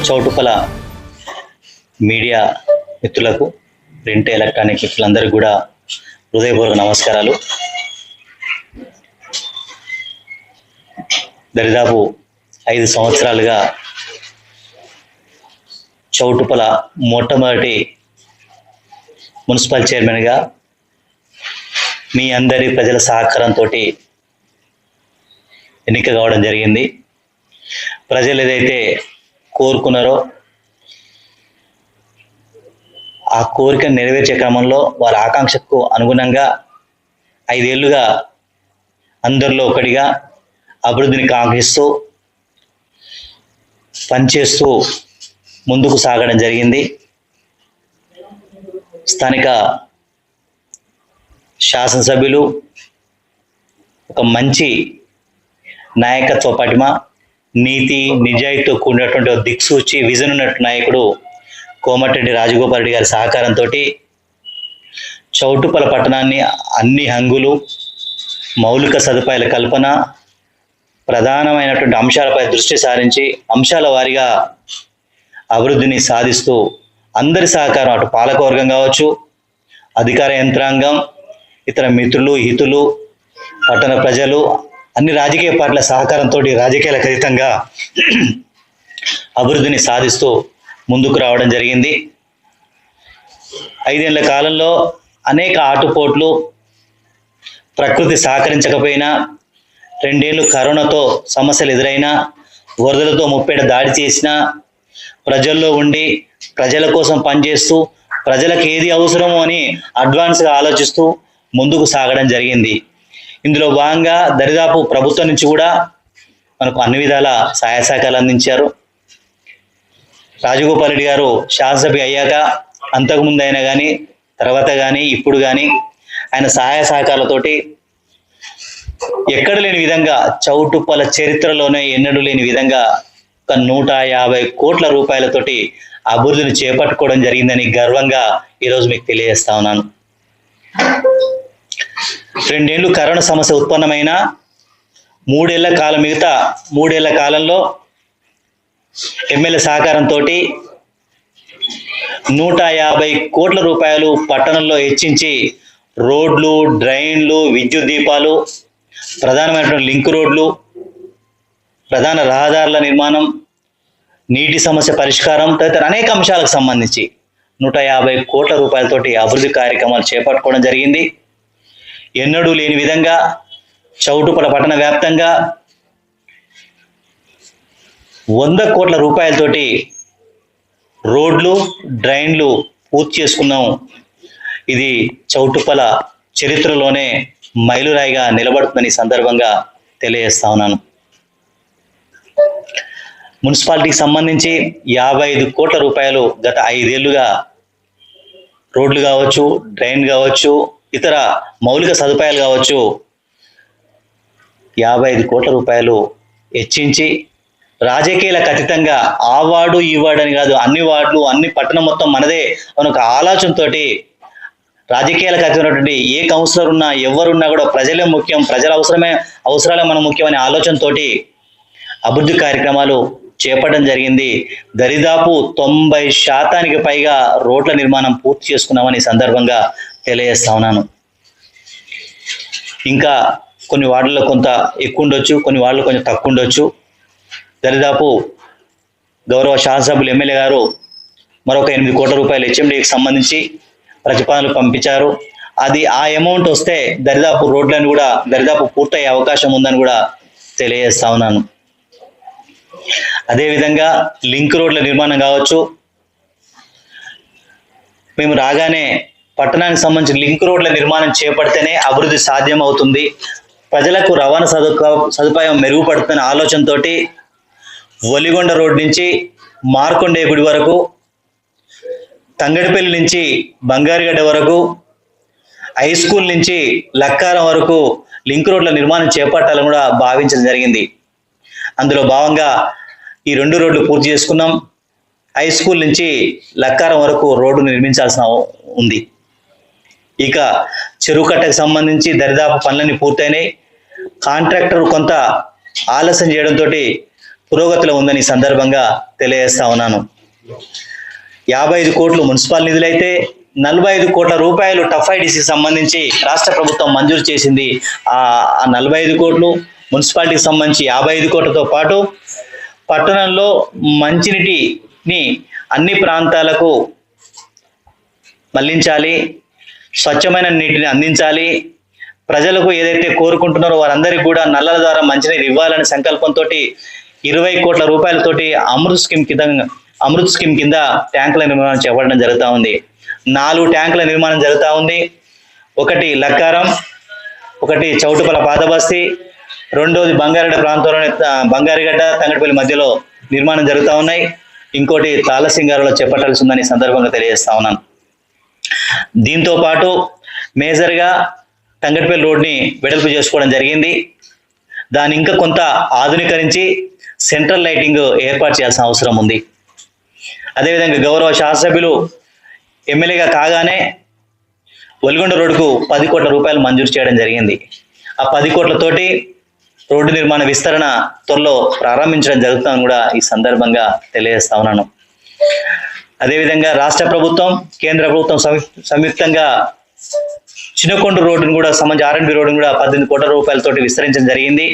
చౌటుప్పల media మిత్రులకు, print electronic మిత్రులందరికీ కూడా హృదయపూర్వక నమస్కారాలు. దరిదాపు 5 సంవత్సరాలుగా చౌటుప్పల మొట్టమొదటి మున్సిపల్ చైర్మన్గా మీ అందరి ప్రజల సహకారంతో ఎన్నిక కావడం జరిగింది. ప్రజలు ఏదైతే కోరుకున్నారో ఆ కోరికను నెరవేర్చే క్రమంలో వారి ఆకాంక్షకు అనుగుణంగా 5 ఏళ్లుగా అందరిలో ఒకటిగా అభివృద్ధిని కాంక్షిస్తూ పనిచేస్తూ ముందుకు సాగడం జరిగింది. స్థానిక శాసనసభ్యులు ఒక మంచి నాయకత్వ పటిమ, నీతి నిజాయితీతో కూడినటువంటి దిక్సూచి విజన్ ఉన్నట్టు నాయకుడు కోమటిరెడ్డి రాజగోపాల్ రెడ్డి గారి సహకారంతో చౌటుప్పల పట్టణాన్ని అన్ని హంగులు, మౌలిక సదుపాయాల కల్పన, ప్రధానమైనటువంటి అంశాలపై దృష్టి సారించి అంశాల వారీగా అభివృద్ధిని సాధిస్తూ అందరి సహకారం, అటు పాలకవర్గం కావచ్చు, అధికార యంత్రాంగం, ఇతర మిత్రులు, హితులు, పట్టణ ప్రజలు, అన్ని రాజకీయ పార్టీల సహకారంతో రాజకీయాలకు అతీతంగా అభివృద్ధిని సాధిస్తూ ముందుకు రావడం జరిగింది. 5 ఏళ్ల కాలంలో అనేక ఆటుపోట్లు, ప్రకృతి సహకరించకపోయినా, 2 ఏళ్ళు కరోనాతో సమస్యలు ఎదురైనా, వరదలతో ముప్పేట దాడి చేసినా, ప్రజల్లో ఉండి ప్రజల కోసం పనిచేస్తూ ప్రజలకు ఏది అవసరమో అని అడ్వాన్స్గా ఆలోచిస్తూ ముందుకు సాగడం జరిగింది. ఇందులో భాగంగా దరిదాపు ప్రభుత్వం నుంచి కూడా మనకు అన్ని విధాల సహాయ సహకారాలు అందించారు. రాజగోపాల్ రెడ్డి గారు శాసనసభ అయ్యాక, అంతకుముందు అయినా కానీ, తర్వాత కానీ, ఇప్పుడు కానీ ఆయన సహాయ సహకారాలతోటి ఎక్కడ లేని విధంగా చౌటుప్పల చరిత్రలోనే ఎన్నడూ లేని విధంగా ఒక 150 కోట్ల రూపాయలతోటి అభివృద్ధిని చేపట్టుకోవడం జరిగిందని గర్వంగా ఈరోజు మీకు తెలియజేస్తా ఉన్నాను. 2 ఏళ్ళు కరోనా సమస్య ఉత్పన్నమైన 3 ఏళ్ల కాలం, మిగతా 3 ఏళ్ల కాలంలో ఎమ్మెల్యే సహకారంతో 150 కోట్ల రూపాయలు పట్టణంలో హెచ్చించి రోడ్లు, డ్రైన్లు, విద్యుత్ దీపాలు, ప్రధానమైనటువంటి లింక్ రోడ్లు, ప్రధాన రహదారుల నిర్మాణం, నీటి సమస్య పరిష్కారం తదితర అనేక అంశాలకు సంబంధించి 150 కోట్ల రూపాయలతోటి అభివృద్ధి కార్యక్రమాలు చేపట్టుకోవడం జరిగింది. ఎన్నడూ లేని విధంగా చౌటుప్పల పట్టణ వ్యాప్తంగా 100 కోట్ల రూపాయలతోటి రోడ్లు, డ్రైన్లు పూర్తి చేసుకున్నాం. ఇది చౌటుప్పల చరిత్రలోనే మైలురాయిగా నిలబడుతుందని సందర్భంగా తెలియజేస్తా ఉన్నాను. మున్సిపాలిటీకి సంబంధించి 55 కోట్ల రూపాయలు గత 5 ఏళ్లుగా రోడ్లు కావచ్చు, డ్రైన్ కావచ్చు, ఇతర మౌలిక సదుపాయాలు కావచ్చు 55 కోట్ల రూపాయలు హెచ్చించి రాజకీయాలకు అతీతంగా ఆ వార్డు ఈ వార్డు అని కాదు, అన్ని వార్డులు, అన్ని పట్టణం మొత్తం మనదే అని ఒక ఆలోచనతో రాజకీయాలకు అతీతమైనటువంటి ఏ కౌన్సిలర్ ఉన్నా, ఎవరున్నా కూడా ప్రజలే ముఖ్యం, ప్రజల అవసరాలే మన ముఖ్యం అనే ఆలోచనతో అభివృద్ధి కార్యక్రమాలు చేపట్టడం జరిగింది. దరిదాపు 90% పైగా రోడ్ల నిర్మాణం పూర్తి చేసుకున్నామని సందర్భంగా తెలియజేస్తా ఉన్నాను. ఇంకా కొన్ని వార్డుల్లో కొంత ఎక్కువ ఉండొచ్చు, కొన్ని వార్డులు కొంచెం తక్కువ ఉండొచ్చు. దరిదాపు గౌరవ శాసనసభ్యులు ఎమ్మెల్యే గారు మరొక 8 కోట్ల రూపాయలు హెచ్ఎండికి సంబంధించి ప్రతిపాదనలు పంపించారు. అది ఆ అమౌంట్ వస్తే దరిదాపు రోడ్లను కూడా దరిదాపు పూర్తయ్యే అవకాశం ఉందని కూడా తెలియజేస్తా ఉన్నాను. అదేవిధంగా లింక్ రోడ్ల నిర్మాణం కావచ్చు, మేము రాగానే పట్టణానికి సంబంధించిన లింక్ రోడ్ల నిర్మాణం చేపడితేనే అభివృద్ధి సాధ్యం అవుతుంది, ప్రజలకు రవాణా సదుపాయం మెరుగుపడుతున్న ఆలోచనతో ఒలిగొండ రోడ్ నుంచి మార్కొండే గుడి వరకు, తంగడిపల్లి నుంచి బంగారుగడ్డ వరకు, హై స్కూల్ నుంచి లక్కారం వరకు లింక్ రోడ్ల నిర్మాణం చేపట్టాలని కూడా భావించడం జరిగింది. అందులో భాగంగా ఈ 2 రోడ్లు పూర్తి చేసుకున్నాం. హై స్కూల్ నుంచి లక్కారం వరకు రోడ్డు నిర్మించాల్సిన ఉంది. ఇక చెరువు కట్టకు సంబంధించి దరిదాపు పనులన్నీ పూర్తయినాయి. కాంట్రాక్టర్ కొంత ఆలస్యం చేయడంతో పురోగతిలో ఉందని ఈ సందర్భంగా తెలియజేస్తా ఉన్నాను. 55 కోట్లు మున్సిపల్ నిధులైతే 45 కోట్ల రూపాయలు టఫ్ ఐడిసికి సంబంధించి రాష్ట్ర ప్రభుత్వం మంజూరు చేసింది. ఆ 45 కోట్లు మున్సిపాలిటీకి సంబంధించి 55 కోట్లతో పాటు పట్టణంలో మంచినీటిని అన్ని ప్రాంతాలకు మళ్లించాలి, స్వచ్ఛమైన నీటిని అందించాలి, ప్రజలకు ఏదైతే కోరుకుంటున్నారో వారందరికీ కూడా నల్లల ద్వారా మంచినీరు ఇవ్వాలనే సంకల్పంతో 20 కోట్ల రూపాయలతోటి అమృత్ స్కీమ్ కింద ట్యాంకుల నిర్మాణం చేపట్టడం జరుగుతూ ఉంది. 4 ట్యాంకుల నిర్మాణం జరుగుతూ ఉంది. ఒకటి లక్కారం, ఒకటి చౌటుపల పాతబస్తీ, రెండోది బంగారెడ్డ ప్రాంతంలోని బంగారిగడ్డ తంగటిపల్లి మధ్యలో నిర్మాణం జరుగుతూ ఉన్నాయి. ఇంకోటి తాళసింగారులో చేపట్టాల్సి ఉందని సందర్భంగా తెలియజేస్తా ఉన్నాను. దీంతో పాటు మేజర్గా తంగటిపల్లి రోడ్ని వెడల్పు చేసుకోవడం జరిగింది. దాన్ని ఇంకా కొంత ఆధునీకరించి సెంట్రల్ లైటింగ్ ఏర్పాటు చేయాల్సిన అవసరం ఉంది. అదేవిధంగా గౌరవ శాసనసభ్యులు ఎమ్మెల్యేగా కాగానే ఒలిగొండ రోడ్డుకు 10 కోట్ల రూపాయలు మంజూరు చేయడం జరిగింది. ఆ 10 కోట్లతోటి రోడ్డు నిర్మాణ విస్తరణ త్వరలో ప్రారంభించడం జరుగుతుందని కూడా ఈ సందర్భంగా తెలియజేస్తా ఉన్నాను. అదేవిధంగా రాష్ట్ర ప్రభుత్వం, కేంద్ర ప్రభుత్వం సంయుక్తంగా చిన్నకొండ రోడ్డును కూడా సంబంధించి R&B రోడ్డును కూడా 18 కోట్ల రూపాయలతోటి విస్తరించడం జరిగింది.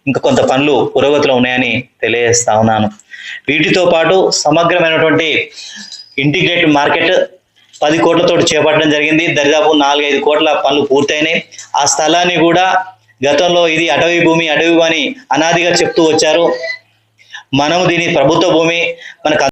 ఇంకా కొంత పనులు పురోగతిలో ఉన్నాయని తెలియజేస్తా ఉన్నాను. వీటితో పాటు సమగ్రమైనటువంటి ఇంటిగ్రేటెడ్ మార్కెట్ 10 కోట్లతోటి చేపట్టడం జరిగింది. దరిదాపు 4-5 కోట్ల పనులు పూర్తయినాయి. ఆ స్థలాన్ని కూడా గతంలో ఇది అటవీ భూమి అని అనాదిగా చెప్తూ వచ్చారు. మనము దీని ప్రభుత్వ భూమి, మనకు